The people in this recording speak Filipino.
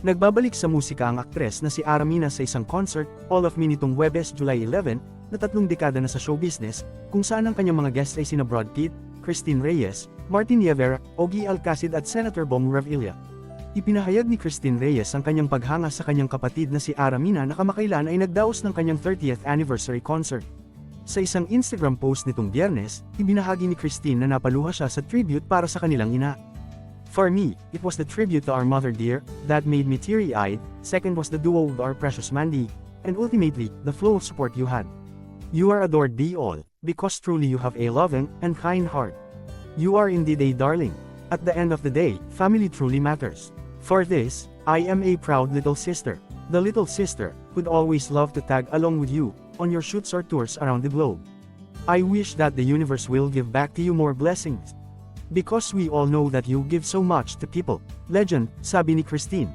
Nagbabalik sa musika ang aktres na si Aramina sa isang concert, All of Me nitong Huwebes, July 11, na 3 dekada na sa show business, kung saan ang kanyang mga guests ay sina Brad Pitt, Christine Reyes, Martin Nievera, Ogie Alcacid at Senator Bong Revilla. Ipinahayag ni Christine Reyes ang kanyang paghanga sa kanyang kapatid na si Aramina na kamakailan ay nagdaos ng kanyang 30th anniversary concert. Sa isang Instagram post nitong Biyernes, ibinahagi ni Christine na napaluha siya sa tribute para sa kanilang ina. For me, it was the tribute to our mother dear, that made me teary-eyed, second was the duo of our precious Mandy, and ultimately, the flow of support you had. You are adored by all, because truly you have a loving and kind heart. You are indeed a darling. At the end of the day, family truly matters. For this, I am a proud little sister. The little sister, who'd always love to tag along with you, on your shoots or tours around the globe. I wish that the universe will give back to you more blessings. Because we all know that you give so much to people. Legend, sabi ni Christine.